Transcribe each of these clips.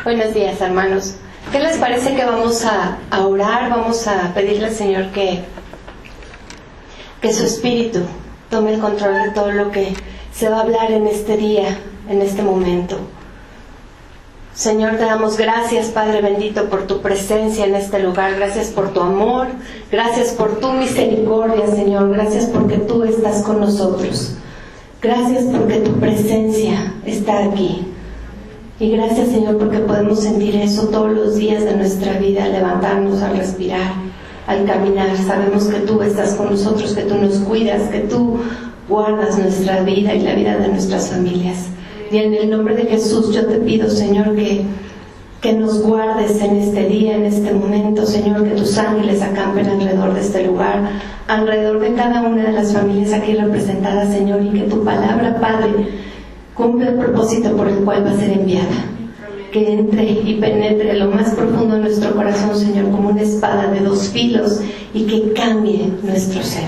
Buenos días, hermanos. ¿Qué les parece que vamos a orar? Vamos a pedirle al Señor que su Espíritu tome el control de todo lo que se va a hablar en este día, en este momento. Señor, te damos gracias, Padre bendito, por tu presencia en este lugar. Gracias por tu amor. Gracias por tu misericordia, Señor. Gracias porque tú estás con nosotros. Gracias porque tu presencia está aquí. Y gracias, Señor, porque podemos sentir eso todos los días de nuestra vida, al levantarnos, al respirar, al caminar. Sabemos que tú estás con nosotros, que tú nos cuidas, que tú guardas nuestra vida y la vida de nuestras familias. Y en el nombre de Jesús yo te pido, Señor, que nos guardes en este día, en este momento, Señor, que tus ángeles acampen alrededor de este lugar, alrededor de cada una de las familias aquí representadas, Señor, y que tu palabra, Padre, cumple el propósito por el cual va a ser enviada. Que entre y penetre lo más profundo de nuestro corazón, Señor, como una espada de dos filos, y que cambie nuestro ser.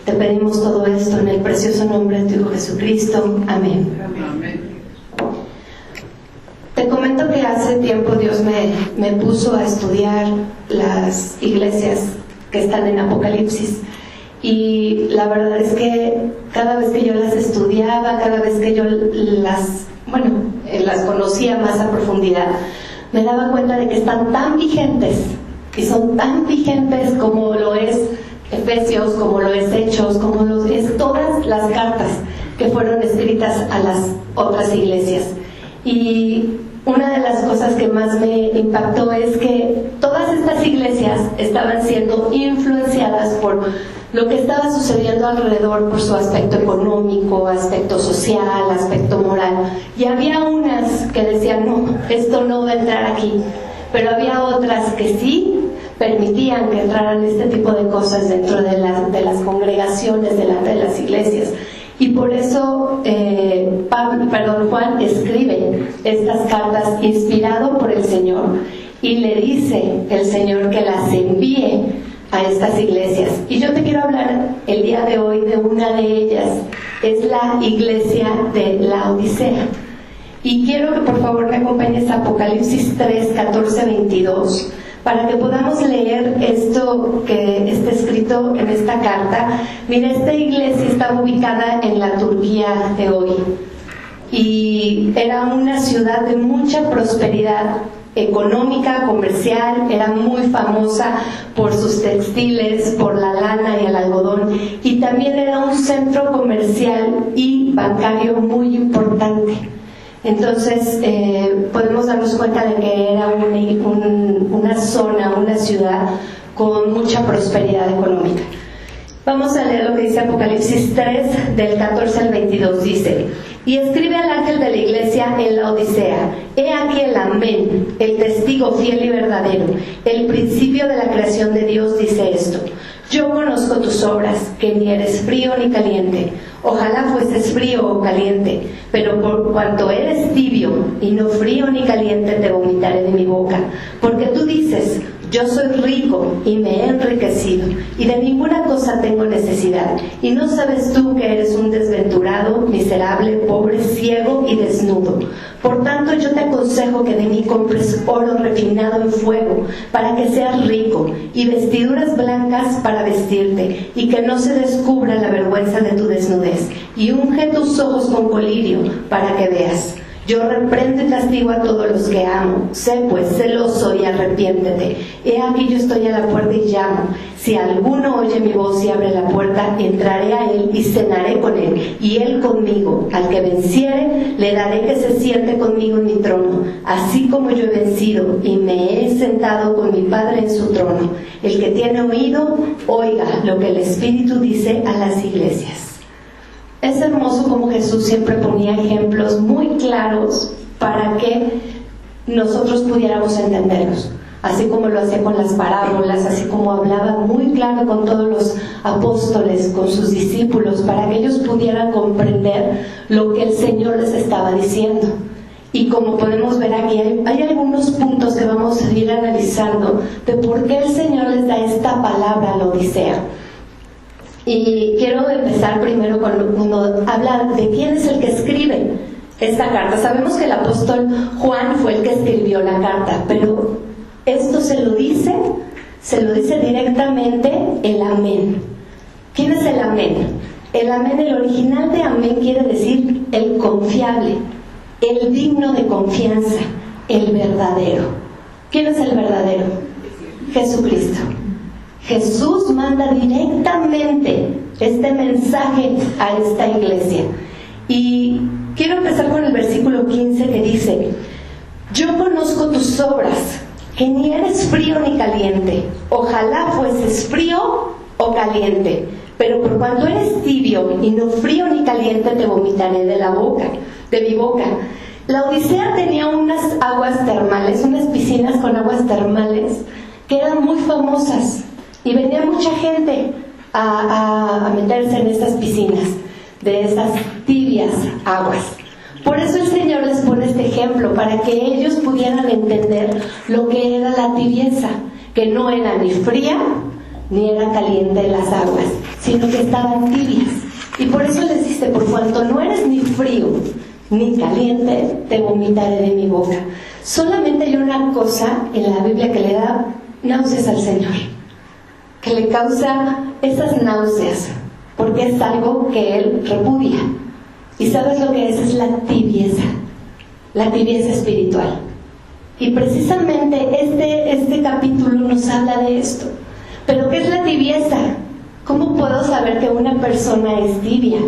Te pedimos todo esto en el precioso nombre de tu Hijo Jesucristo. Amén. Te comento que hace tiempo Dios me puso a estudiar las iglesias que están en Apocalipsis. Y la verdad es que cada vez que yo las estudiaba, cada vez que yo las conocía más a profundidad, me daba cuenta de que están tan vigentes, y son tan vigentes como lo es Efesios, como lo es Hechos, como lo es todas las cartas que fueron escritas a las otras iglesias. Y una de las cosas que más me impactó es que todas estas iglesias estaban siendo influenciadas por lo que estaba sucediendo alrededor, por su aspecto económico, aspecto social, aspecto moral. Y había unas que decían, no, esto no va a entrar aquí. Pero había otras que sí permitían que entraran este tipo de cosas dentro de las congregaciones, delante de las iglesias. Y por eso Juan escribe estas cartas inspirado por el Señor, y le dice el Señor que las envíe a estas iglesias. Y yo te quiero hablar el día de hoy de una de ellas. Es la iglesia de Laodicea. Y quiero que por favor me acompañes a Apocalipsis 3, 14, 22, para que podamos leer esto que está escrito en esta carta. Mira, esta iglesia está ubicada en la Turquía de hoy, y era una ciudad de mucha prosperidad económica, comercial. Era muy famosa por sus textiles, por la lana y el algodón, y también era un centro comercial y bancario muy importante. Entonces podemos darnos cuenta de que era una zona, una ciudad con mucha prosperidad económica. Vamos a leer lo que dice Apocalipsis 3, del 14 al 22. Dice: y escribe al ángel de la iglesia en Laodicea: he aquí el amén, el testigo fiel y verdadero, el principio de la creación de Dios, dice esto: yo conozco tus obras, que ni eres frío ni caliente. Ojalá fueses frío o caliente, pero por cuanto eres tibio y no frío ni caliente, te vomitaré de mi boca. Porque tú dices: yo soy rico y me he enriquecido, y de ninguna cosa tengo necesidad, y no sabes tú que eres un desventurado, miserable, pobre, ciego y desnudo. Por tanto yo te aconsejo que de mí compres oro refinado en fuego, para que seas rico, y vestiduras blancas para vestirte, y que no se descubra la vergüenza de tu desnudez, y unge tus ojos con colirio, para que veas. Yo reprendo y castigo a todos los que amo. Sé pues celoso y arrepiéntete. He aquí yo estoy a la puerta y llamo. Si alguno oye mi voz y abre la puerta, entraré a él y cenaré con él, y él conmigo. Al que venciere, le daré que se siente conmigo en mi trono, así como yo he vencido y me he sentado con mi Padre en su trono. El que tiene oído, oiga lo que el Espíritu dice a las iglesias. Es hermoso como Jesús siempre ponía ejemplos muy claros para que nosotros pudiéramos entenderlos, así como lo hacía con las parábolas, así como hablaba muy claro con todos los apóstoles, con sus discípulos, para que ellos pudieran comprender lo que el Señor les estaba diciendo. Y como podemos ver aquí, hay algunos puntos que vamos a ir analizando de por qué el Señor les da esta palabra a la Odisea. Y quiero empezar primero cuando habla de quién es el que escribe esta carta. Sabemos que el apóstol Juan fue el que escribió la carta, pero esto se lo dice directamente el amén. ¿Quién es el amén? El amén, el original de amén quiere decir el confiable, el digno de confianza, el verdadero. ¿Quién es el verdadero? Jesucristo. Jesús manda directamente este mensaje a esta iglesia. Y quiero empezar con el versículo 15 que dice: yo conozco tus obras, que ni eres frío ni caliente. Ojalá fueses frío o caliente, pero por cuanto eres tibio y no frío ni caliente, te vomitaré de mi boca. La Odisea tenía unas aguas termales, unas piscinas con aguas termales que eran muy famosas, y venía mucha gente a meterse en estas piscinas de esas tibias aguas. Por eso el Señor les pone este ejemplo, para que ellos pudieran entender lo que era la tibieza, que no era ni fría ni era caliente las aguas, sino que estaban tibias. Y por eso les dice: por cuanto no eres ni frío ni caliente, te vomitaré de mi boca. Solamente hay una cosa en la Biblia que le da náuseas al Señor, que le causa esas náuseas, porque es algo que Él repudia. ¿Y sabes lo que es? Es la tibieza espiritual. Y precisamente este capítulo nos habla de esto. ¿Pero qué es la tibieza? ¿Cómo puedo saber que una persona es tibia?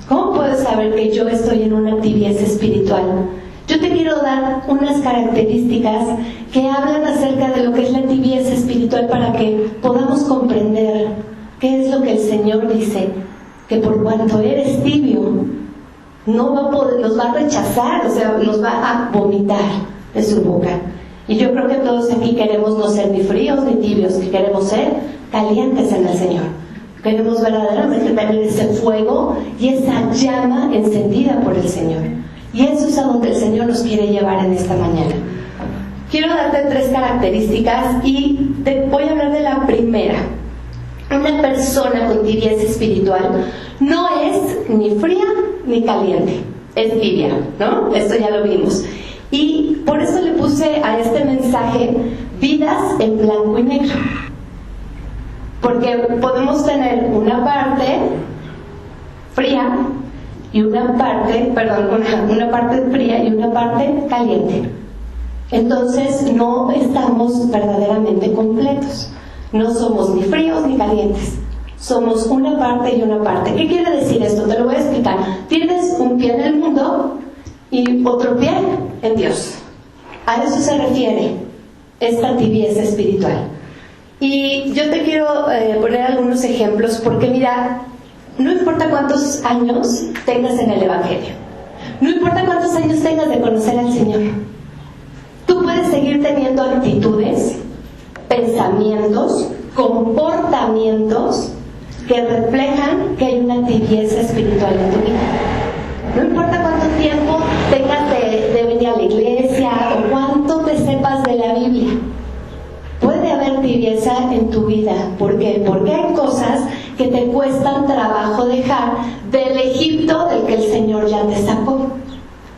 ¿Cómo puedo saber que yo estoy en una tibieza espiritual? Yo te quiero dar unas características que hablan acerca de lo que es la tibieza espiritual, para que podamos comprender qué es lo que el Señor dice, que por cuanto eres tibio, nos va a rechazar, o sea, nos va a vomitar de su boca. Y yo creo que todos aquí queremos no ser ni fríos ni tibios, que queremos ser calientes en el Señor. Queremos verdaderamente tener ese fuego y esa llama encendida por el Señor. Y eso es a donde el Señor nos quiere llevar en esta mañana. Quiero darte 3 características y voy a hablar de la primera. Una persona con tibieza espiritual no es ni fría ni caliente, es tibia, ¿no? Esto ya lo vimos. Y por eso le puse a este mensaje vidas en blanco y negro. Porque podemos tener una parte fría y una parte fría y una parte caliente. Entonces no estamos verdaderamente completos. No somos ni fríos ni calientes. Somos una parte y una parte. ¿Qué quiere decir esto? Te lo voy a explicar. Tienes un pie en el mundo y otro pie en Dios. A eso se refiere esta tibieza espiritual. Y yo te quiero poner algunos ejemplos, porque mira, no importa cuántos años tengas en el Evangelio, no importa cuántos años tengas de conocer al Señor, tú puedes seguir teniendo actitudes, pensamientos, comportamientos que reflejan que hay una tibieza espiritual en tu vida. No importa cuánto tiempo tengas de venir a la iglesia o cuánto te sepas de la Biblia, puede haber tibieza en tu vida. ¿Por qué? Porque hay cosas que te cuestan trabajo dejar del Egipto del que el Señor ya te sacó.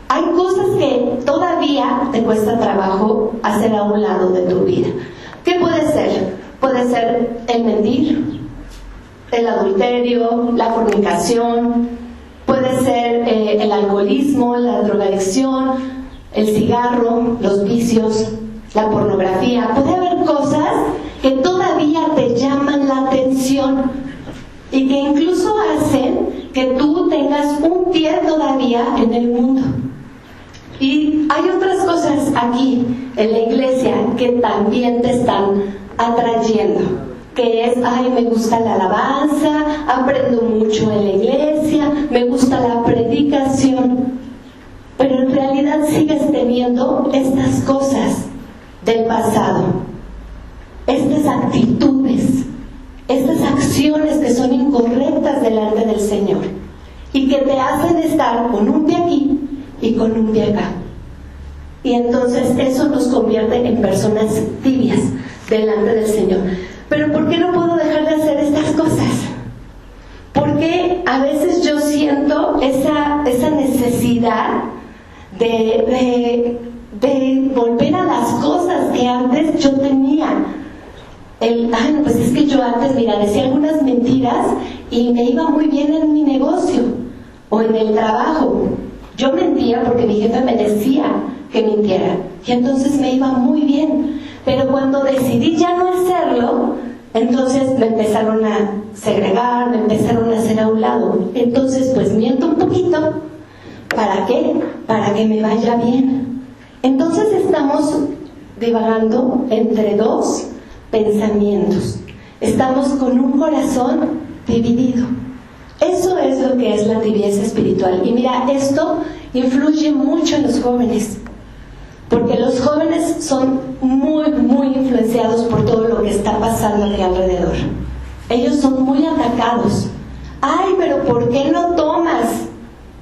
Hay cosas que todavía te cuesta trabajo hacer a un lado de tu vida. ¿Qué puede ser? Puede ser el mentir, el adulterio, la fornicación, puede ser el alcoholismo, la drogadicción, el cigarro, los vicios, la pornografía. Puede haber cosas que todavía te llaman la atención y que incluso hacen que tú tengas un pie todavía en el mundo. Y hay otras cosas aquí en la iglesia que también te están atrayendo, que es: ay, me gusta la alabanza, aprendo mucho en la iglesia, me gusta la predicación, pero en realidad sigues teniendo estas cosas del pasado, estas actitudes, estas acciones que son incorrectas delante del Señor y que te hacen estar con un pie aquí y con un pie acá. Y entonces eso nos convierte en personas tibias delante del Señor. Pero ¿por qué no puedo dejar de hacer estas cosas? Porque a veces yo siento esa necesidad de volver a las cosas que antes yo tenía. No, pues es que yo antes, mira, decía algunas mentiras y me iba muy bien en mi negocio o en el trabajo. Yo mentía porque mi jefe me decía que mintiera y entonces me iba muy bien. Pero cuando decidí ya no hacerlo, entonces me empezaron a segregar, me empezaron a hacer a un lado. Entonces pues miento un poquito. ¿Para qué? Para que me vaya bien. Entonces estamos divagando entre dos pensamientos. Estamos con un corazón dividido. Eso es lo que es la tibieza espiritual. Y mira, esto influye mucho en los jóvenes, porque los jóvenes son muy, muy influenciados por todo lo que está pasando aquí alrededor. Ellos son muy atacados. Ay, pero ¿por qué no tomas?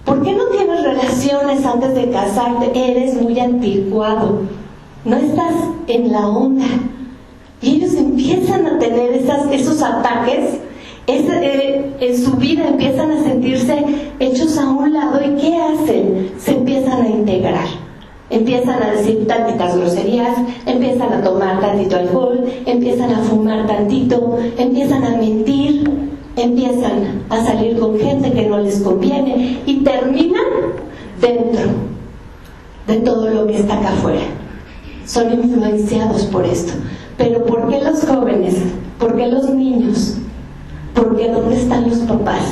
¿Por qué no tienes relaciones antes de casarte? Eres muy anticuado. No estás en la onda. Y ellos empiezan a tener esos ataques. En su vida empiezan a sentirse hechos a un lado. ¿Y qué hacen? Se empiezan a integrar. Empiezan a decir tantitas groserías, empiezan a tomar tantito alcohol, empiezan a fumar tantito, empiezan a mentir, empiezan a salir con gente que no les conviene y terminan dentro de todo lo que está acá afuera. Son influenciados por esto. Pero ¿por qué los jóvenes? ¿Por qué los niños? Porque ¿dónde están los papás?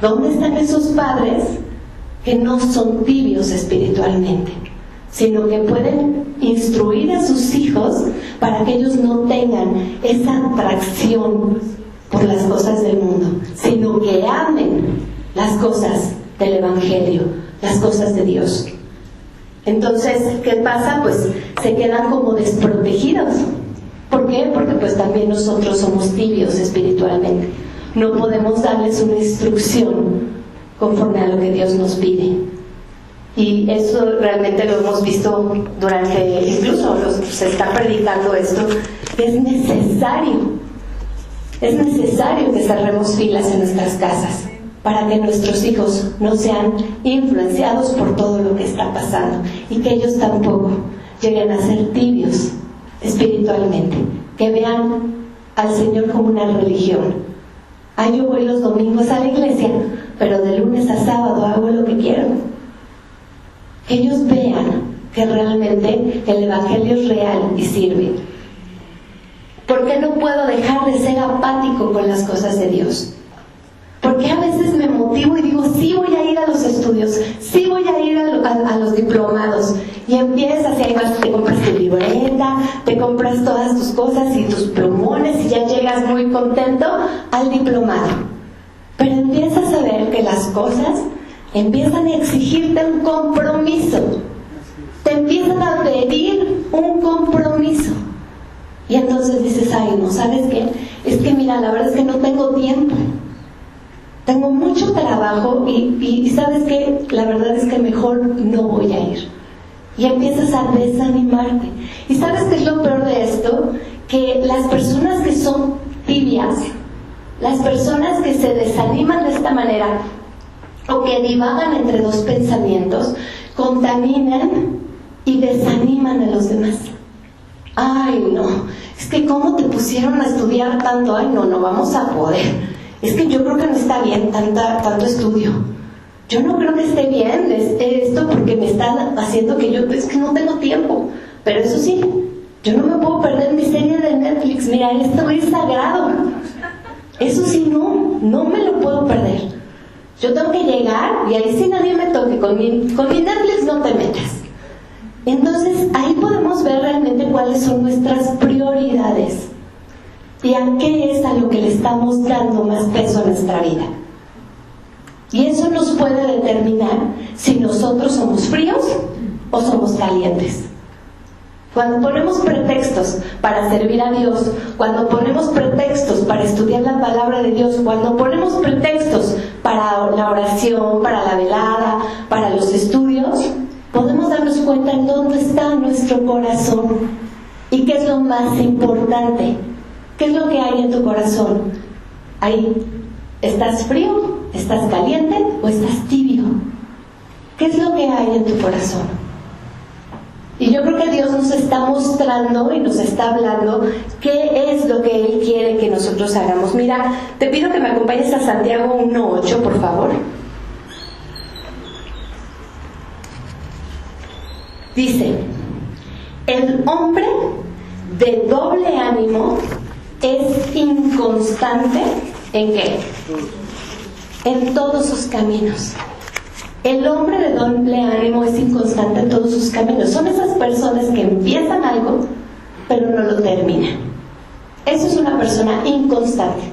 ¿Dónde están esos padres que no son tibios espiritualmente, sino que pueden instruir a sus hijos para que ellos no tengan esa atracción por las cosas del mundo, sino que amen las cosas del Evangelio, las cosas de Dios? Entonces, ¿qué pasa? Pues se quedan como desprotegidos. ¿Por qué? Porque pues también nosotros somos tibios espiritualmente. No podemos darles una instrucción conforme a lo que Dios nos pide. Y eso realmente lo hemos visto durante, incluso se está predicando esto, que es necesario que cerremos filas en nuestras casas para que nuestros hijos no sean influenciados por todo lo que está pasando y que ellos tampoco lleguen a ser tibios espiritualmente, que vean al Señor como una religión. Yo voy los domingos a la iglesia, pero de lunes a sábado hago lo que quiero. Que ellos vean que realmente el Evangelio es real y sirve. ¿Por qué no puedo dejar de ser apático con las cosas de Dios? Porque a veces me motivo y digo, sí voy a ir a los estudios, sí voy a ir a los diplomados. Y empiezas y ahí vas, te compras tu libreta, te compras todas tus cosas y tus plumones y ya llegas muy contento al diplomado. Pero empiezas a ver que las cosas empiezan a exigirte un compromiso. Te empiezan a pedir un compromiso. Y entonces dices, no, ¿sabes qué? Es que mira, la verdad es que no tengo tiempo. Tengo mucho trabajo y ¿sabes qué? La verdad es que mejor no voy a ir. Y empiezas a desanimarte. ¿Y sabes qué es lo peor de esto? Que las personas que son tibias, las personas que se desaniman de esta manera o que divagan entre dos pensamientos, contaminan y desaniman a los demás. No, es que ¿cómo te pusieron a estudiar tanto? No vamos a poder. Es que yo creo que no está bien tanto estudio. Yo no creo que esté bien esto porque me están haciendo que es que no tengo tiempo. Pero eso sí, yo no me puedo perder mi serie de Netflix. Mira, esto es sagrado. Eso sí, no me lo puedo perder. Yo tengo que llegar y ahí sí nadie me toque. Con mi Netflix no te metas. Entonces ahí podemos ver realmente cuáles son nuestras prioridades y a qué es a lo que le estamos dando más peso a nuestra vida. Y eso nos puede determinar si nosotros somos fríos o somos calientes. Cuando ponemos pretextos para servir a Dios, cuando ponemos pretextos para estudiar la palabra de Dios, cuando ponemos pretextos para la oración, para la velada, para los estudios, podemos darnos cuenta en dónde está nuestro corazón y qué es lo más importante. ¿Qué es lo que hay en tu corazón? Ahí, ¿estás frío? ¿Estás caliente? ¿O estás tibio? ¿Qué es lo que hay en tu corazón? Y yo creo que Dios nos está mostrando y nos está hablando qué es lo que Él quiere que nosotros hagamos. Mira, te pido que me acompañes a Santiago 1:8, por favor. Dice: el hombre de doble ánimo es inconstante ¿en qué? En todos sus caminos. El hombre de doble ánimo es inconstante en todos sus caminos. Son esas personas que empiezan algo, pero no lo terminan. Eso es una persona inconstante.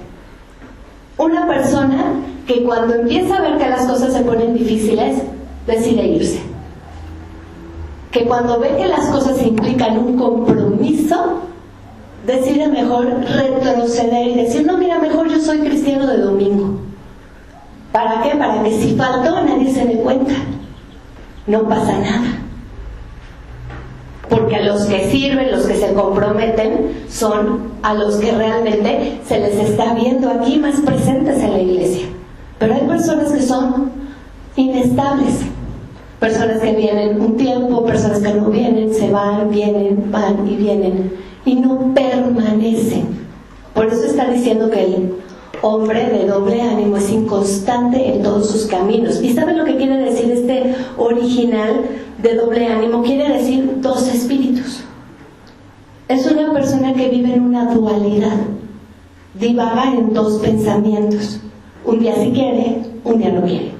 Una persona que cuando empieza a ver que las cosas se ponen difíciles, decide irse. Que cuando ve que las cosas implican un compromiso, decide mejor retroceder y decir: no, mira, mejor yo soy cristiano de domingo. ¿Para qué? Para que si faltó nadie se dé cuenta. No pasa nada. Porque a los que sirven, los que se comprometen, son a los que realmente se les está viendo aquí más presentes en la iglesia. Pero hay personas que son inestables. Personas que vienen un tiempo, personas que no vienen, se van, vienen, van y vienen. Y no permanecen. Por eso está diciendo que el hombre de doble ánimo es inconstante en todos sus caminos. ¿Y saben lo que quiere decir este original de doble ánimo? Quiere decir dos espíritus. Es una persona que vive en una dualidad. Divaga en dos pensamientos. Un día sí quiere, un día no quiere.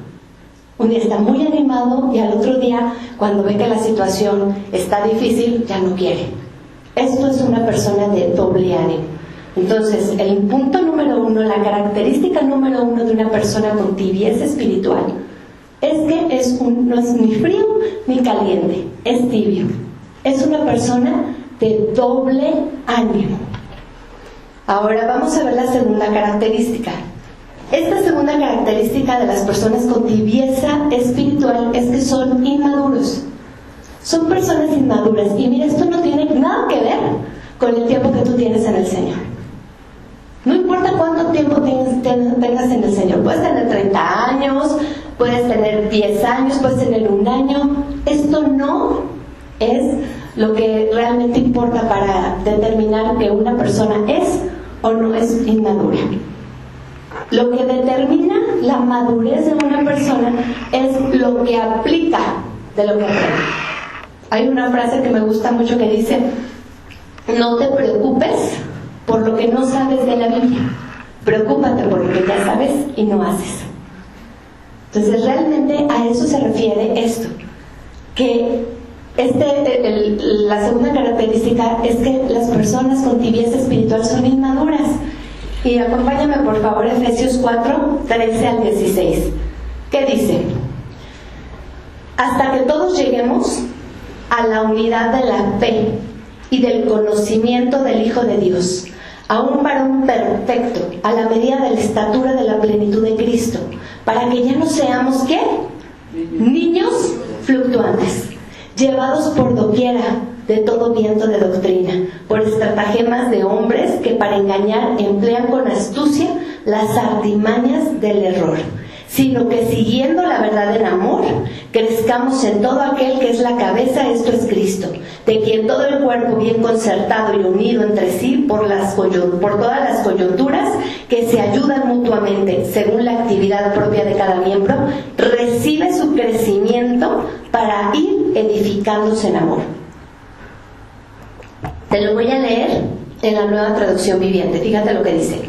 Un día está muy animado y al otro día, cuando ve que la situación está difícil, ya no quiere. Esto es una persona de doble ánimo. Entonces, el punto número 1, la característica número 1 de una persona con tibieza espiritual es que no es ni frío ni caliente, es tibio. Es una persona de doble ánimo. Ahora vamos a ver la segunda característica. Esta segunda característica de las personas con tibieza espiritual es que son inmaduros. Son personas inmaduras. Y mira, esto no tiene nada que ver con el tiempo que tú tienes en el Señor. No importa cuánto tiempo tengas en el Señor. Puedes tener 30 años, puedes tener 10 años, puedes tener 1 año. Esto no es lo que realmente importa para determinar que una persona es o no es inmadura. Lo que determina la madurez de una persona es lo que aplica de lo que aprende. Hay una frase que me gusta mucho que dice: no te preocupes por lo que no sabes de la Biblia, preocúpate por lo que ya sabes y no haces. Entonces realmente a eso se refiere esto, que la segunda característica es que las personas con tibieza espiritual son inmaduras. Y acompáñame por favor a Efesios 4, 13 al 16. ¿Qué dice? Hasta que todos lleguemos a la unidad de la fe y del conocimiento del Hijo de Dios, a un varón perfecto, a la medida de la estatura de la plenitud de Cristo, para que ya no seamos, ¿qué? Niños fluctuantes, llevados por doquiera de todo viento de doctrina, por estratagemas de hombres que para engañar emplean con astucia las artimañas del error, sino que siguiendo la verdad en amor, crezcamos en todo aquel que es la cabeza, esto es Cristo, de quien todo el cuerpo bien concertado y unido entre sí por todas las coyunturas que se ayudan mutuamente según la actividad propia de cada miembro, recibe su crecimiento para ir edificándose en amor. Te lo voy a leer en la Nueva Traducción Viviente. Fíjate lo que dice.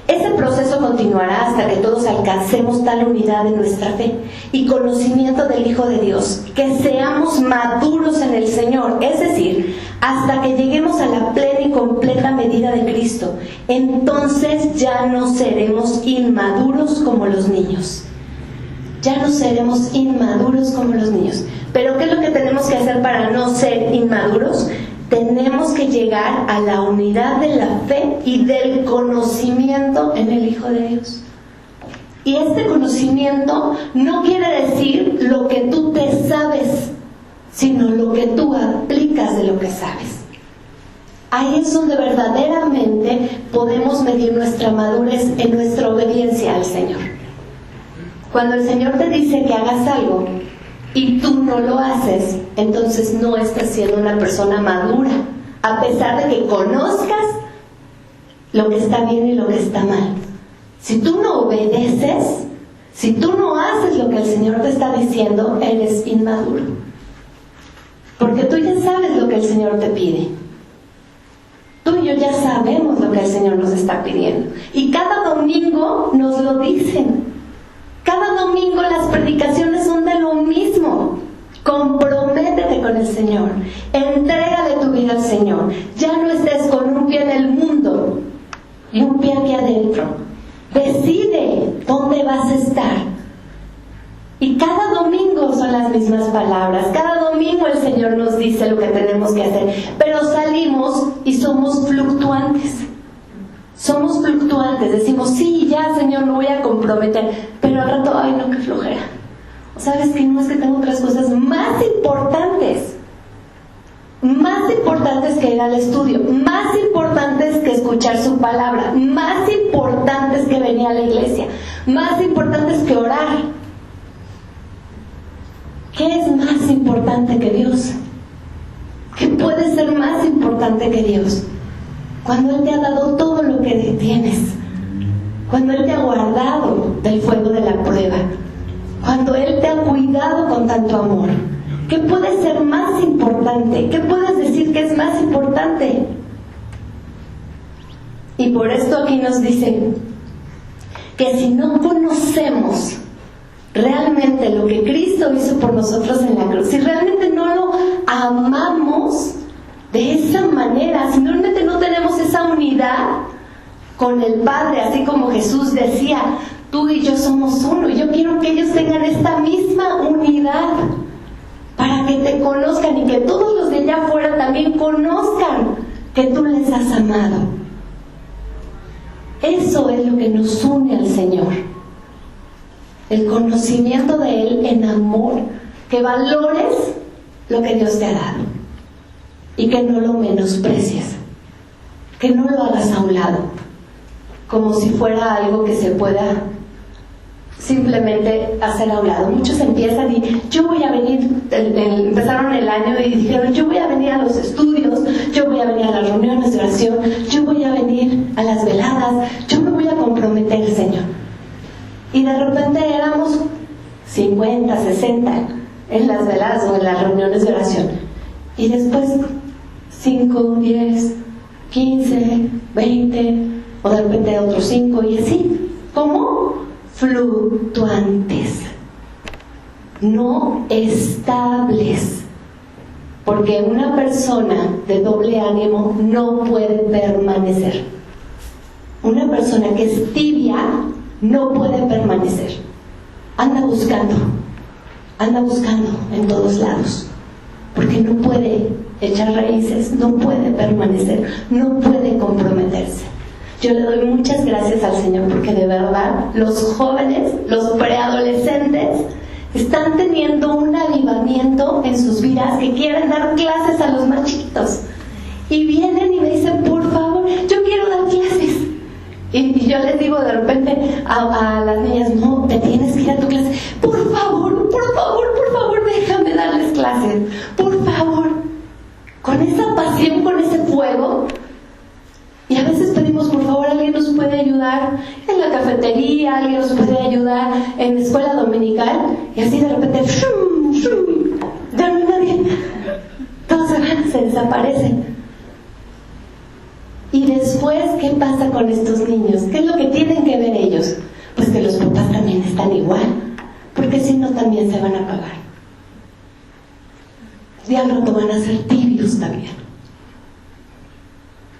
Ese proceso continuará hasta que todos alcancemos tal unidad de nuestra fe y conocimiento del Hijo de Dios, que seamos maduros en el Señor, es decir, hasta que lleguemos a la plena y completa medida de Cristo. Entonces ya no seremos inmaduros como los niños. Ya no seremos inmaduros como los niños. Pero ¿qué es lo que tenemos que hacer para no ser inmaduros? Tenemos que llegar a la unidad de la fe y del conocimiento en el Hijo de Dios. Y este conocimiento no quiere decir lo que tú te sabes, sino lo que tú aplicas de lo que sabes. Ahí es donde verdaderamente podemos medir nuestra madurez en nuestra obediencia al Señor. Cuando el Señor te dice que hagas algo, y tú no lo haces, entonces no estás siendo una persona madura, a pesar de que conozcas lo que está bien y lo que está mal. Si tú no obedeces, si tú no haces lo que el Señor te está diciendo, eres inmaduro. Porque tú ya sabes lo que el Señor te pide. Tú y yo ya sabemos lo que el Señor nos está pidiendo. Y cada domingo nos lo dicen. Cada domingo las predicaciones son de lo mismo. Comprométete con el Señor. Entrégale tu vida al Señor. Ya no estés con un pie en el mundo y un pie aquí adentro. Decide dónde vas a estar. Y cada domingo son las mismas palabras. Cada domingo el Señor nos dice lo que tenemos que hacer. Pero salimos y somos fluctuantes. Somos fluctuantes. Decimos, sí, ya, Señor, me voy a comprometer. Pero al rato, ay, no, qué flojera. ¿Sabes qué? No, es que tengo otras cosas más importantes. Más importantes que ir al estudio. Más importantes que escuchar su palabra. Más importantes que venir a la iglesia. Más importantes que orar. ¿Qué es más importante que Dios? ¿Qué puede ser más importante que Dios? Cuando Él te ha dado todo lo que tienes, cuando Él te ha guardado del fuego de la prueba, cuando Él te ha cuidado con tanto amor, ¿qué puede ser más importante? ¿Qué puedes decir que es más importante? Y por esto aquí nos dice que si no conocemos realmente lo que Cristo hizo por nosotros en la cruz, si realmente no lo amamos de esa manera, si realmente no tenemos esa unidad con el Padre, así como Jesús decía, tú y yo somos uno, y yo quiero que ellos tengan esta misma unidad para que te conozcan y que todos los de allá afuera también conozcan que tú les has amado. Eso es lo que nos une al Señor. El conocimiento de Él en amor, que valores lo que Dios te ha dado y que no lo menosprecies, que no lo hagas a un lado, como si fuera algo que se pueda simplemente hacer a un lado. Muchos empiezan y yo voy a venir, empezaron el año y dijeron, yo voy a venir a los estudios, yo voy a venir a las reuniones de oración, yo voy a venir a las veladas, yo me voy a comprometer, Señor. Y de repente éramos 50, 60 en las veladas o en las reuniones de oración. Y después 5, 10, 15, 20, o de repente otros 5 y así. ¿Cómo? Fluctuantes. No estables. Porque una persona de doble ánimo no puede permanecer. Una persona que es tibia no puede permanecer. Anda buscando en todos lados, porque no puede echar raíces, no puede permanecer, no puede comprometerse. Yo le doy muchas gracias al Señor porque de verdad los jóvenes, los preadolescentes están teniendo un avivamiento en sus vidas, que quieren dar clases a los más chiquitos y vienen y me dicen, por favor, yo quiero dar clases. Y yo les digo de repente a las niñas, no, te tienes que ir a tu clase. Por favor, déjame darles clases. Por favor. Con esa pasión, con ese fuego. Y a veces pedimos, por favor, alguien nos puede ayudar en la cafetería, alguien nos puede ayudar en la escuela dominical. Y así de repente, ya no hay nadie. Todos se van, se desaparecen. Y después, ¿qué pasa con estos niños? ¿Qué es lo que tienen que ver ellos? Pues que los papás también están igual, porque si no también se van a apagar. Y al rato van a ser tibios también.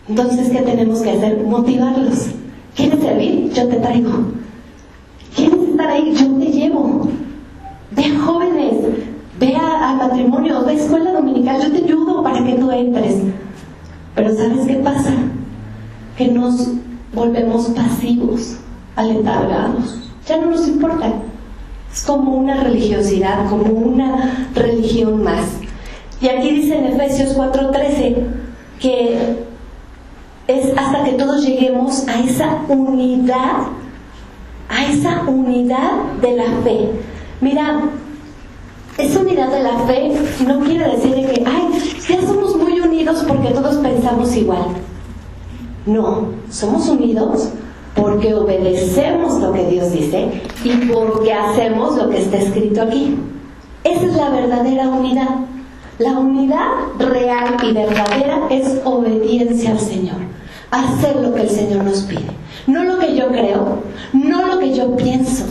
Entonces, ¿qué tenemos que hacer? Motivarlos. ¿Quieres servir? Yo te traigo. ¿Quieres estar ahí? Yo te llevo. Ve a jóvenes, ve a matrimonios, ve a escuela dominical, yo te ayudo para que tú entres. Pero ¿sabes qué pasa? Que nos volvemos pasivos, aletargados. Ya no nos importa. Es como una religiosidad, como una religión más. Y aquí dice en Efesios 4:13 que es hasta que todos lleguemos a esa unidad de la fe. Mira, esa unidad de la fe no quiere decir que, ya somos muy unidos porque todos pensamos igual. No, somos unidos porque obedecemos lo que Dios dice y porque hacemos lo que está escrito aquí. Esa es la verdadera unidad. La unidad real y verdadera es obediencia al Señor, hacer lo que el Señor nos pide. No lo que yo creo, no lo que yo pienso,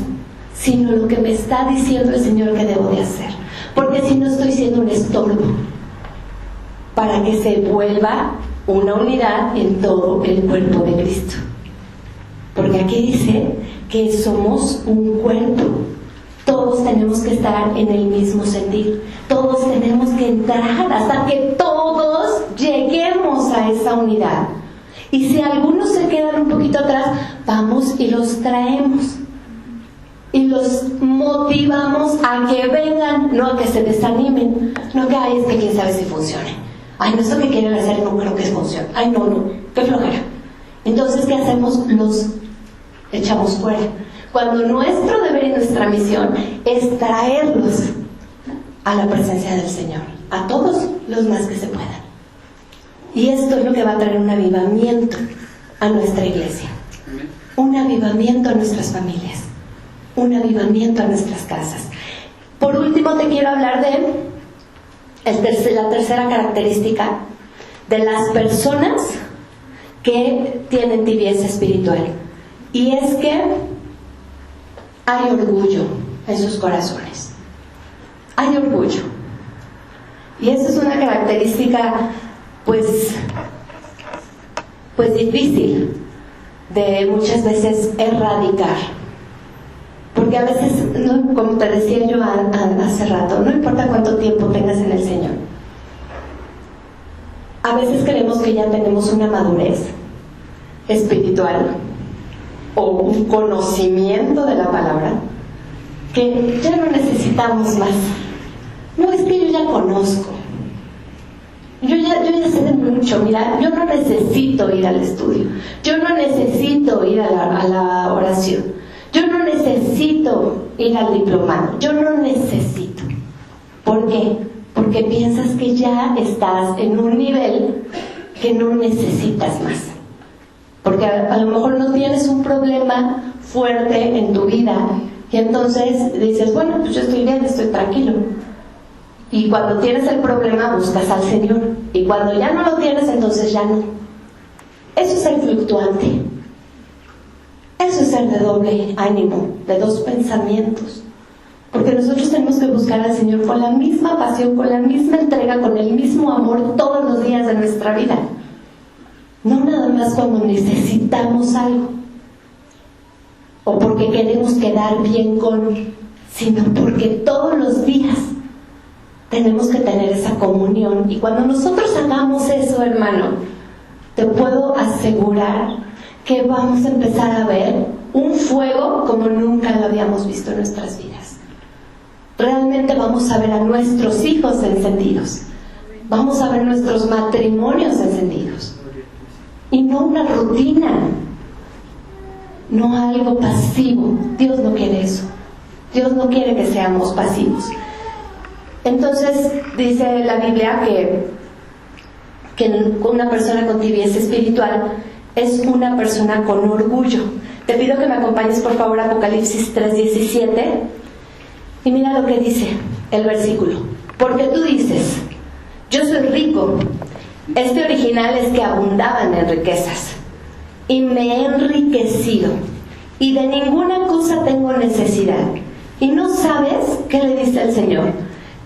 sino lo que me está diciendo el Señor que debo de hacer. Porque si no, estoy siendo un estorbo para que se vuelva una unidad en todo el cuerpo de Cristo. Porque aquí dice que somos un cuerpo. Todos tenemos que estar en el mismo sentir. Todos tenemos que entrar hasta que todos lleguemos a esa unidad. Y si algunos se quedan un poquito atrás, vamos y los traemos. Y los motivamos a que vengan, no a que se desanimen. No que, es que quién sabe si funcione. No, eso que quieren hacer no creo que funcione. No, qué flojera. Entonces, ¿qué hacemos? Los echamos fuera. Cuando nuestro deber y nuestra misión es traerlos a la presencia del Señor, a todos los más que se puedan. Y esto es lo que va a traer un avivamiento a nuestra iglesia, un avivamiento a nuestras familias, un avivamiento a nuestras casas. Por último, te quiero hablar de la tercera característica de las personas que tienen tibieza espiritual, y es que hay orgullo en sus corazones. Hay orgullo. Y esa es una característica pues difícil de muchas veces erradicar. Porque a veces, como te decía yo hace rato, no importa cuánto tiempo tengas en el Señor, a veces creemos que ya tenemos una madurez espiritual o un conocimiento de la palabra, que ya no necesitamos más. No, es que yo ya conozco, yo ya sé de mucho. Mira, yo no necesito ir al estudio, yo no necesito ir a la oración, yo no necesito ir al diplomado, yo no necesito. ¿Por qué? Porque piensas que ya estás en un nivel que no necesitas más. Porque a lo mejor no tienes un problema fuerte en tu vida y entonces dices, bueno, pues yo estoy bien, estoy tranquilo. Y cuando tienes el problema buscas al Señor, y cuando ya no lo tienes, entonces ya no. Eso es ser fluctuante. Eso es ser de doble ánimo, de dos pensamientos. Porque nosotros tenemos que buscar al Señor con la misma pasión, con la misma entrega, con el mismo amor todos los días de nuestra vida. No nada más cuando necesitamos algo o porque queremos quedar bien con, sino porque todos los días tenemos que tener esa comunión. Y cuando nosotros hagamos eso, hermano, te puedo asegurar que vamos a empezar a ver un fuego como nunca lo habíamos visto en nuestras vidas. Realmente vamos a ver a nuestros hijos encendidos, vamos a ver nuestros matrimonios encendidos. Y no una rutina, no algo pasivo. Dios no quiere eso. Dios no quiere que seamos pasivos. Entonces dice la Biblia que una persona con tibieza espiritual es una persona con orgullo. Te pido que me acompañes por favor a Apocalipsis 3:17 y mira lo que dice el versículo. Porque tú dices, yo soy rico. Este original es que abundaban en riquezas y me he enriquecido y de ninguna cosa tengo necesidad. Y no sabes qué le dice el Señor,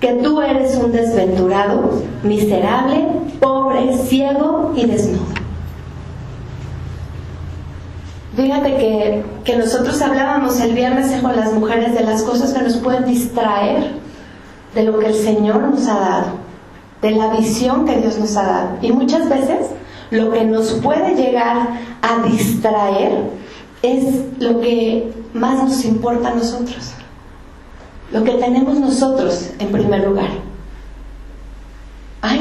que tú eres un desventurado, miserable, pobre, ciego y desnudo. Fíjate que nosotros hablábamos el viernes con las mujeres de las cosas que nos pueden distraer de lo que el Señor nos ha dado, de la visión que Dios nos ha dado. Y muchas veces lo que nos puede llegar a distraer es lo que más nos importa a nosotros, lo que tenemos nosotros en primer lugar.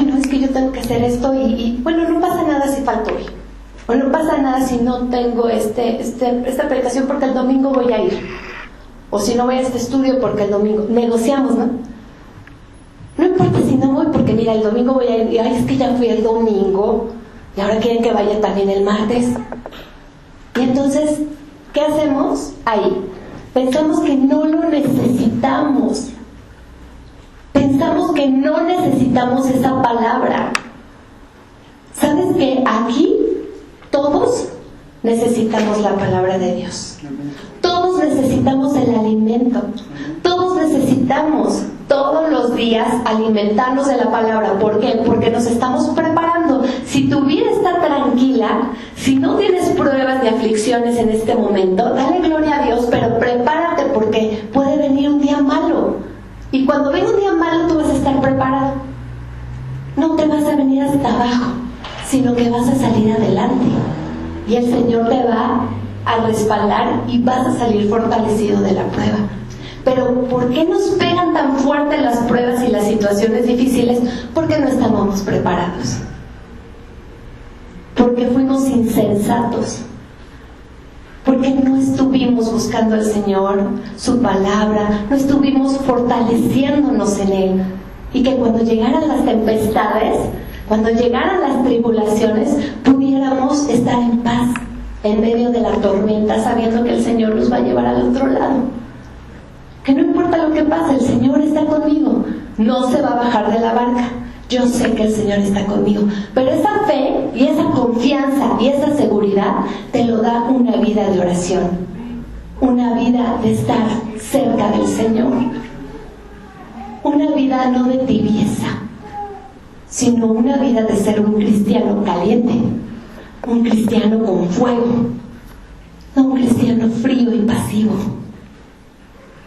No, es que yo tengo que hacer esto y bueno, no pasa nada si falto hoy, o no pasa nada si no tengo esta predicación porque el domingo voy a ir, o si no voy a este estudio porque el domingo. Negociamos, ¿no? mira, el domingo voy a ir, y ay, es que ya fui el domingo, y ahora quieren que vaya también el martes. Y entonces, ¿qué hacemos ahí? Pensamos que no lo necesitamos. Pensamos que no necesitamos esa palabra. ¿Sabes que aquí todos necesitamos la palabra de Dios? Todos necesitamos el alimento. Todos necesitamos todos los días alimentarnos de la palabra. ¿Por qué? Porque nos estamos preparando. Si tu vida está tranquila, si no tienes pruebas ni aflicciones en este momento, dale gloria a Dios, pero prepárate porque puede venir un día malo. Y cuando venga un día malo, tú vas a estar preparado. No te vas a venir hasta abajo, sino que vas a salir adelante. Y el Señor te va a respaldar y vas a salir fortalecido de la prueba. Pero ¿por qué nos pegan tan fuerte las pruebas y las situaciones difíciles? Porque no estábamos preparados. Porque fuimos insensatos. Porque no estuvimos buscando al Señor, su palabra, no estuvimos fortaleciéndonos en Él. Y que cuando llegaran las tempestades, cuando llegaran las tribulaciones, pudiéramos estar en paz en medio de la tormenta, sabiendo que el Señor nos va a llevar al otro lado. Que no importa lo que pase, el Señor está conmigo. No se va a bajar de la barca. Yo sé que el Señor está conmigo. Pero esa fe y esa confianza y esa seguridad te lo da una vida de oración. Una vida de estar cerca del Señor. Una vida no de tibieza, sino una vida de ser un cristiano caliente. Un cristiano con fuego. No un cristiano frío y pasivo.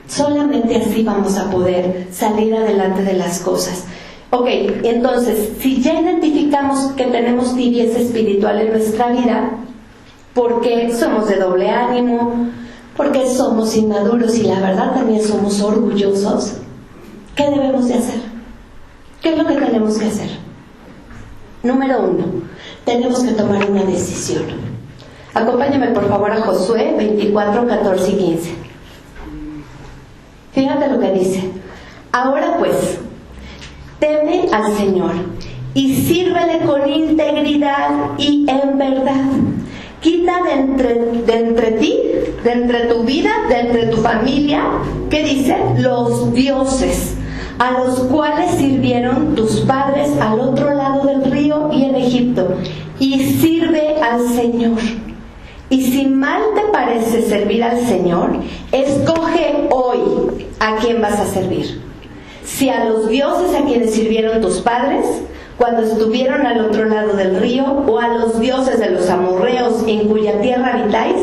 Solamente así vamos a poder salir adelante de las cosas. Ok, entonces, si ya identificamos que tenemos tibieza espiritual en nuestra vida, porque somos de doble ánimo, porque somos inmaduros y la verdad también somos orgullosos, ¿qué debemos de hacer? ¿Qué es lo que tenemos que hacer? Número 1, tenemos que tomar una decisión. Acompáñame por favor a Josué 24, 14 y 15. Fíjate lo que dice. Ahora pues, teme al Señor y sírvele con integridad y en verdad. Quita de entre ti, de entre tu vida, de entre tu familia, ¿qué dice? Los dioses a los cuales sirvieron tus padres al otro lado del río y en Egipto, y sirve al Señor. Y si mal te parece servir al Señor, escoge hoy a quién vas a servir. Si a los dioses a quienes sirvieron tus padres cuando estuvieron al otro lado del río, o a los dioses de los amorreos en cuya tierra habitáis,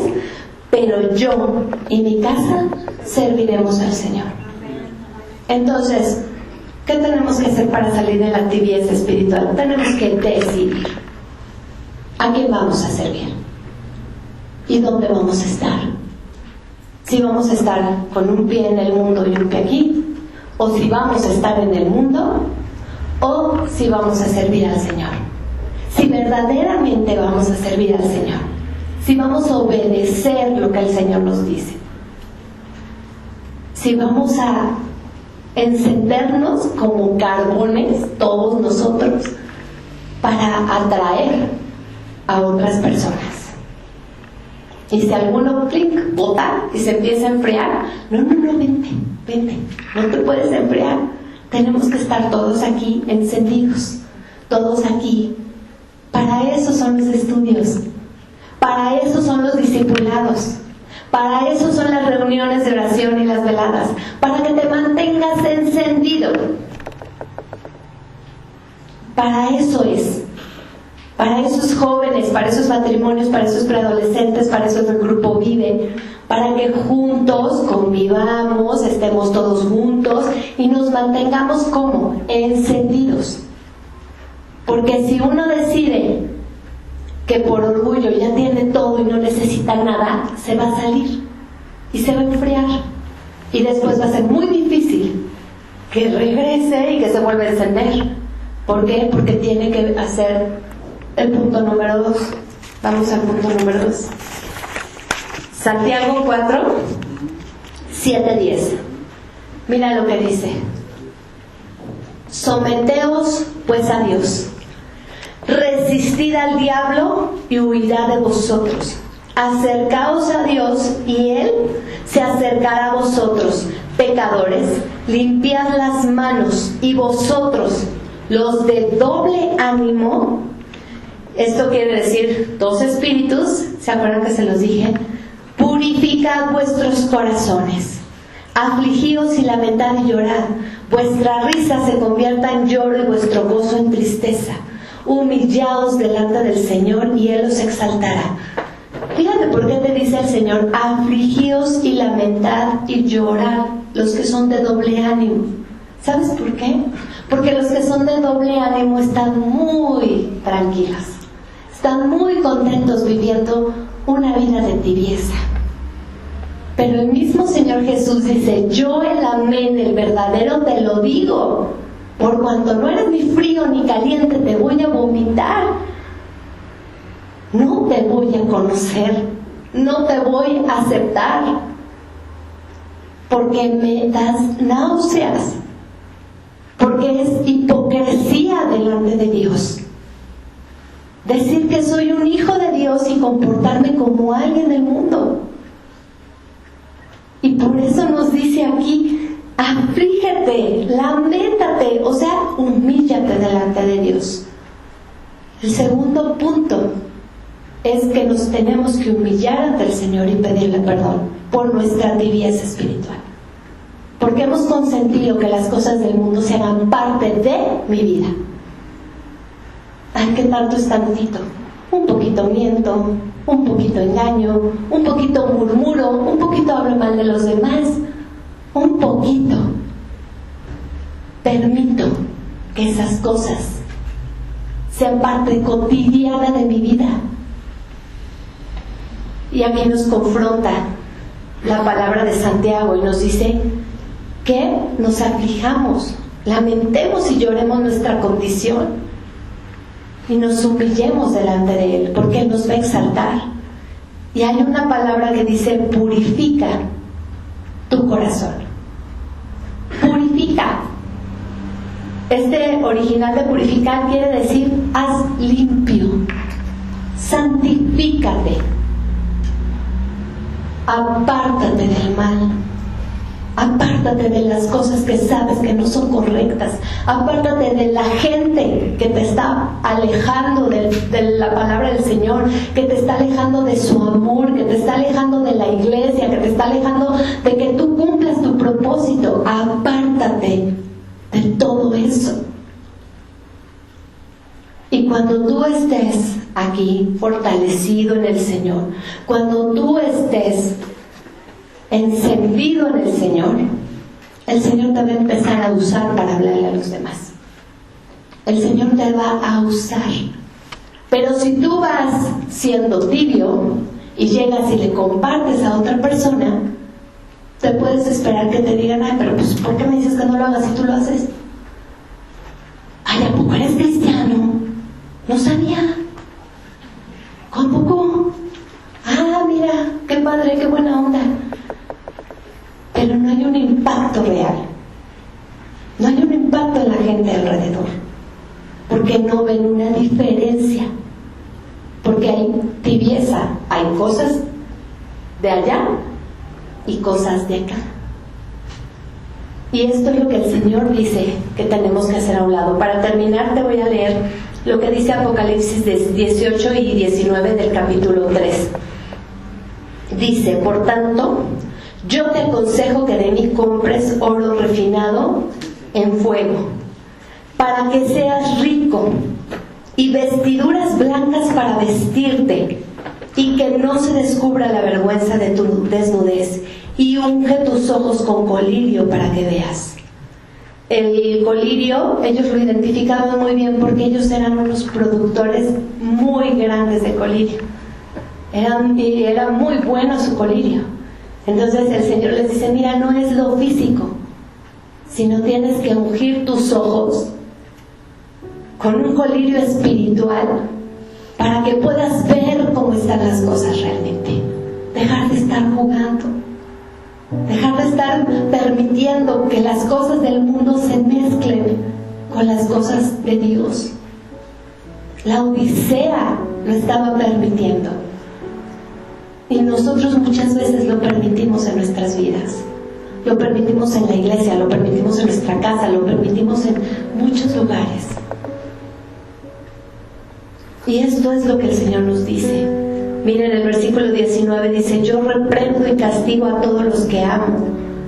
pero yo y mi casa serviremos al Señor. Entonces, ¿qué tenemos que hacer para salir de la tibieza espiritual? Tenemos que decidir a quién vamos a servir. ¿Y dónde vamos a estar? Si vamos a estar con un pie en el mundo y un pie aquí, o si vamos a estar en el mundo, o si vamos a servir al Señor. Si verdaderamente vamos a servir al Señor, si vamos a obedecer lo que el Señor nos dice, si vamos a encendernos como carbones, todos nosotros, para atraer a otras personas. Y si alguno clic, bota y se empieza a enfriar, no, vente, no te puedes enfriar. Tenemos que estar todos aquí encendidos, todos aquí. Para eso son los estudios, para eso son los discipulados, para eso son las reuniones de oración y las veladas, para que te mantengas encendido. Para eso es. Para esos jóvenes, para esos matrimonios, para esos preadolescentes, para esos del grupo Vive, para que juntos convivamos, estemos todos juntos y nos mantengamos como encendidos. Porque si uno decide que por orgullo ya tiene todo y no necesita nada, se va a salir y se va a enfriar. Y después va a ser muy difícil que regrese y que se vuelva a encender. ¿Por qué? Porque tiene que hacer el punto número 2. Vamos al punto número 2. Santiago 4, 7, 10. Mira lo que dice. Someteos pues a Dios. Resistid al diablo y huirá de vosotros. Acercaos a Dios y Él se acercará a vosotros. Pecadores, limpiad las manos, y vosotros, los de doble ánimo, esto quiere decir 2 espíritus, ¿se acuerdan que se los dije? Purificad vuestros corazones, afligíos y lamentad y llorad, vuestra risa se convierta en lloro y vuestro gozo en tristeza. Humillaos delante del Señor y Él os exaltará. Fíjate por qué te dice el Señor, afligíos y lamentad y llorad, los que son de doble ánimo. ¿Sabes por qué? Porque los que son de doble ánimo están muy tranquilos, están muy contentos viviendo una vida de tibieza. Pero el mismo Señor Jesús dice, yo el amén, el verdadero, te lo digo, por cuanto no eres ni frío ni caliente, te voy a vomitar. No te voy a conocer, no te voy a aceptar, porque me das náuseas, porque es hipocresía delante de Dios. Decir que soy un hijo de Dios y comportarme como alguien del mundo. Y por eso nos dice aquí, aflígete, lamentate, o sea, humíllate delante de Dios. El segundo punto es que nos tenemos que humillar ante el Señor y pedirle perdón por nuestra tibieza espiritual. Porque hemos consentido que las cosas del mundo se hagan parte de mi vida. Ay, ¿qué tanto es tantito? Un poquito miento, un poquito engaño, un poquito murmuro, un poquito hablo mal de los demás, un poquito. Permito que esas cosas sean parte cotidiana de mi vida. Y aquí nos confronta la palabra de Santiago y nos dice que nos aflijamos, lamentemos y lloremos nuestra condición y nos humillemos delante de Él, porque Él nos va a exaltar. Y hay una palabra que dice purifica tu corazón. Purifica. Este original de purificar quiere decir haz limpio, santifícate. Apártate del mal, apártate de las cosas que sabes que no son correctas, apártate de la gente que te está alejando de la palabra del Señor, que te está alejando de su amor, que te está alejando de la iglesia, que te está alejando de que tú cumplas tu propósito. Apártate de todo eso. Y cuando tú estés aquí fortalecido en el Señor, cuando tú estés encendido en el Señor te va a empezar a usar para hablarle a los demás. El Señor te va a usar. Pero si tú vas siendo tibio y llegas y le compartes a otra persona, te puedes esperar que te digan, ay, pero pues ¿por qué me dices que no lo hagas si tú lo haces? Ay, ¿a poco eres cristiano? No sabía. ¿Cómo? Ah, mira, qué padre, qué buena onda. Pero no hay un impacto real. No hay un impacto en la gente alrededor. Porque no ven una diferencia. Porque hay tibieza. Hay cosas de allá y cosas de acá. Y esto es lo que el Señor dice que tenemos que hacer a un lado. Para terminar, te voy a leer lo que dice Apocalipsis 18 y 19 del capítulo 3. Dice, por tanto, yo te aconsejo que de mí compres oro refinado en fuego, para que seas rico, y vestiduras blancas para vestirte, y que no se descubra la vergüenza de tu desnudez, y unge tus ojos con colirio para que veas. El colirio, ellos lo identificaban muy bien porque ellos eran unos productores muy grandes de colirio. Era muy bueno su colirio. Entonces el Señor les dice, mira, no es lo físico, sino tienes que ungir tus ojos con un colirio espiritual para que puedas ver cómo están las cosas realmente. Dejar de estar jugando. Dejar de estar permitiendo que las cosas del mundo se mezclen con las cosas de Dios. La odisea lo estaba permitiendo. Y nosotros muchas veces lo permitimos en nuestras vidas. Lo permitimos en la iglesia, lo permitimos en nuestra casa, lo permitimos en muchos lugares. Y esto es lo que el Señor nos dice. Miren, el versículo 19 dice: yo reprendo y castigo a todos los que amo.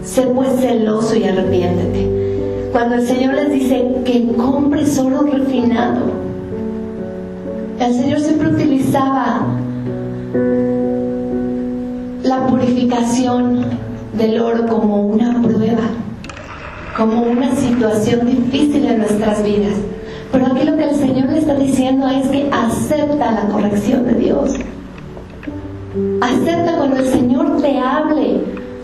Sé pues celoso y arrepiéntete. Cuando el Señor les dice que compres oro refinado, el Señor siempre utilizaba la purificación del oro como una prueba, como una situación difícil en nuestras vidas. Pero aquí lo que el Señor le está diciendo es que acepta la corrección de Dios. Acepta cuando el Señor te hable.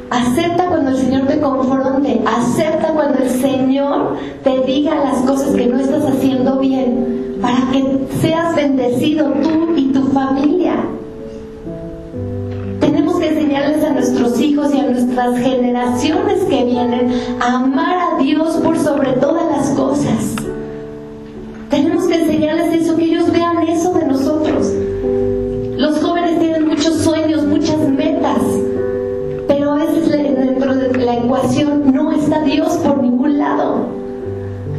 Acepta cuando el Señor te confronte. Acepta cuando el Señor te diga las cosas que no estás haciendo bien, para que seas bendecido tú y tu familia. Tenemos que enseñarles a nuestros hijos y a nuestras generaciones que vienen a amar a Dios por sobre todas las cosas. Tenemos que enseñarles eso, que ellos vean eso de nosotros. Los jóvenes tienen muchos sueños, muchas metas, pero a veces dentro de la ecuación no está Dios por ningún lado.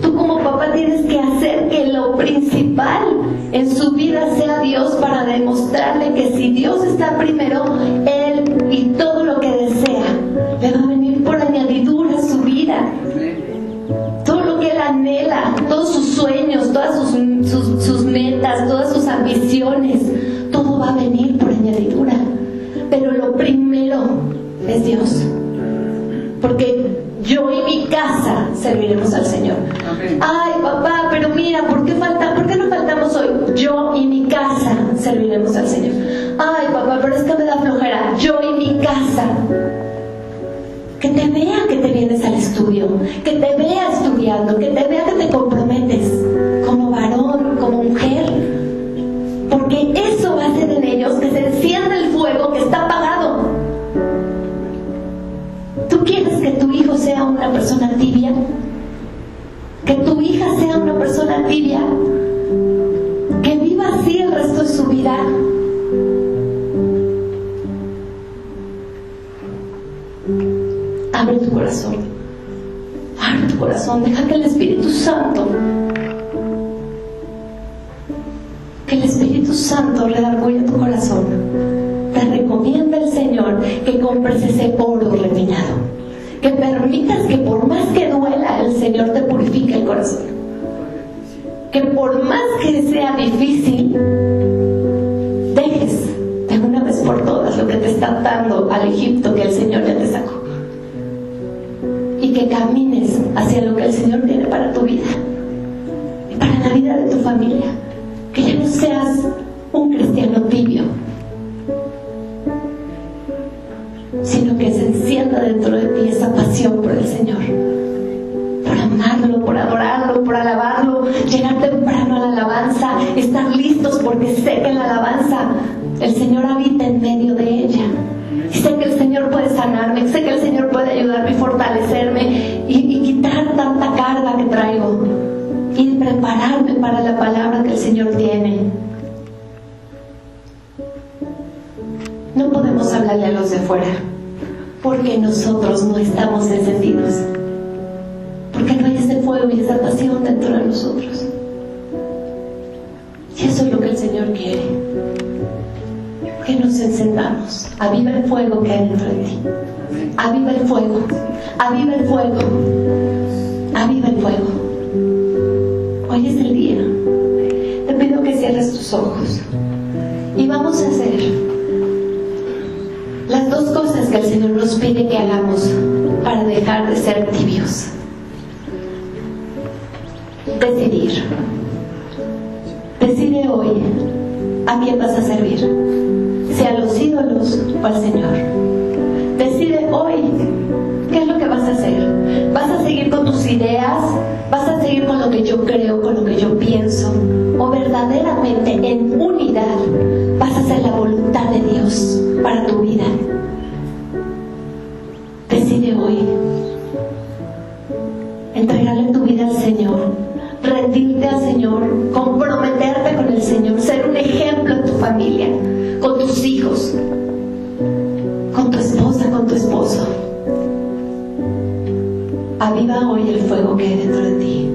Tú como papá tienes que hacer que lo principal en su vida sea Dios, para demostrarle que si Dios está primero, Él y todo lo que desea le va a venir por añadidura a su vida. Todo lo que Él anhela, todos sus sueños, todas sus metas, todas sus ambiciones, todo va a venir por añadidura. Pero lo primero es Dios. Porque yo y mi casa serviremos al Señor. Ay, papá, pero mira, ¿por qué no faltamos hoy? Yo y mi casa serviremos al Señor. Ay, papá, pero es que me da flojera. Yo y mi casa. Que te vea que te vienes al estudio, que te vea estudiando, que te vea que te comprometes como varón, como mujer. Porque eso va a hacer en ellos que se encienda el fuego que está apagado. ¿Tú quieres que tu hijo sea una persona tibia? ¿Que tu hija sea una persona tibia? ¿Que viva así el resto de su vida? Abre tu corazón. Abre tu corazón. Deja que el Espíritu Santo, redarguya tu corazón. Te recomienda el Señor que compres ese oro refinado. Que permitas que por más que duela, el Señor te purifique el corazón. Que por más que sea difícil, dejes de una vez por todas lo que te está dando al Egipto que el Señor ya te sacó. Y que camines hacia lo que el Señor tiene para tu vida y para la vida de tu familia. Que ya no seas un cristiano tibio, sino que se encienda dentro de ti esa pasión por el Señor, por amarlo, por adorarlo, por alabarlo, llegar temprano a la alabanza, estar listos, porque sé que en la alabanza el Señor habita en medio de ella. Y sé que el Señor puede sanarme, sé que el Señor puede ayudarme y fortalecerme y quitar tanta carga que traigo y prepararme para la palabra que el Señor tiene. No podemos hablarle a los de afuera porque nosotros no estamos encendidos, porque no hay ese fuego y esa pasión dentro de nosotros. Y eso es lo que el Señor quiere, que nos encendamos. Aviva el fuego que hay dentro de ti. Aviva el fuego, aviva el fuego, aviva el fuego. Hoy es el día. Te pido que cierres tus ojos y vamos a hacer las dos cosas que el Señor nos pide que hagamos para dejar de ser tibios. Decidir. Decide hoy a quién vas a servir, si a los ídolos o al Señor. Decide hoy qué es lo que vas a hacer. ¿Vas a seguir con tus ideas? ¿Vas a seguir con lo que yo creo, con lo que yo pienso? ¿O verdaderamente en unidad vas a hacer la voluntad de Dios para tu vida? Decide hoy entregarle tu vida al Señor tus hijos, con tu esposa, con tu esposo. Aviva hoy el fuego que hay dentro de ti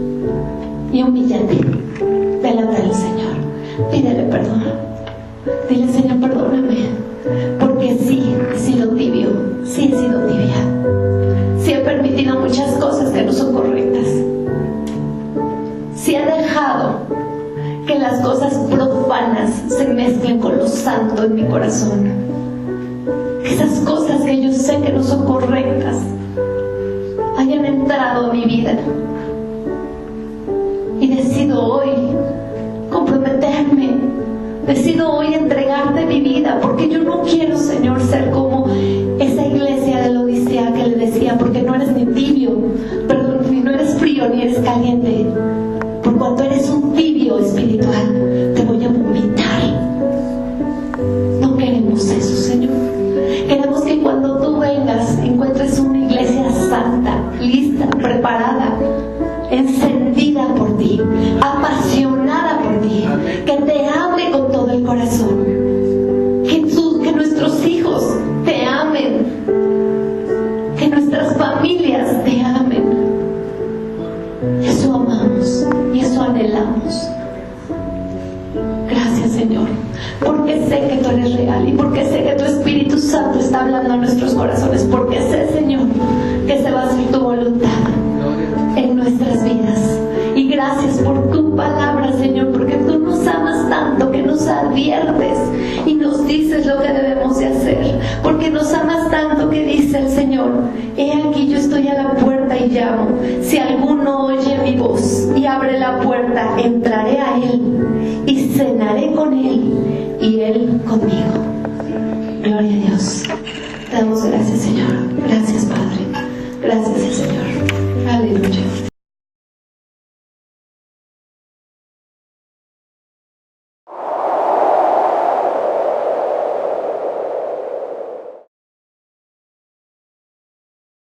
y humíllate delante del Señor. Pídele perdón. Dile: Señor, perdóname, porque sí he sido tibio, sí he sido tibia, sí he permitido muchas cosas que no son correctas, sí he dejado que las cosas profanas se mezclen con lo santo en mi corazón, que esas cosas que yo sé que no son correctas hayan entrado a mi vida. Y decido hoy comprometerme, decido hoy entregarte mi vida, porque yo no quiero, Señor, ser como esa iglesia de la Odisea que le decía: porque no eres ni tibio, perdón, ni no eres frío ni eres caliente, por cuanto eres un tibio espiritual, te voy a vomitar. No queremos eso, Señor. Queremos que cuando tú vengas encuentres una iglesia santa, lista, preparada, encendida por ti, apasionada por ti, que te ame con todo el corazón, que nuestros hijos te amen, que nuestras familias te amen. Eso amamos y eso anhelamos. Gracias, Señor, porque sé que tú eres real y porque sé que tu Espíritu Santo está hablando a nuestros corazones, porque sé, Señor, que se va a hacer tu voluntad en nuestras vidas. Y gracias por tu palabra, Señor, porque tú nos amas tanto que nos adviertes y nos dices lo que debemos de hacer, porque nos amas tanto que dice el Señor: he aquí yo estoy a la puerta y llamo. Si alguno oye mi voz y abre la puerta, entraré a él y cenaré con él y él conmigo. Gloria a Dios. Te damos gracias, Señor.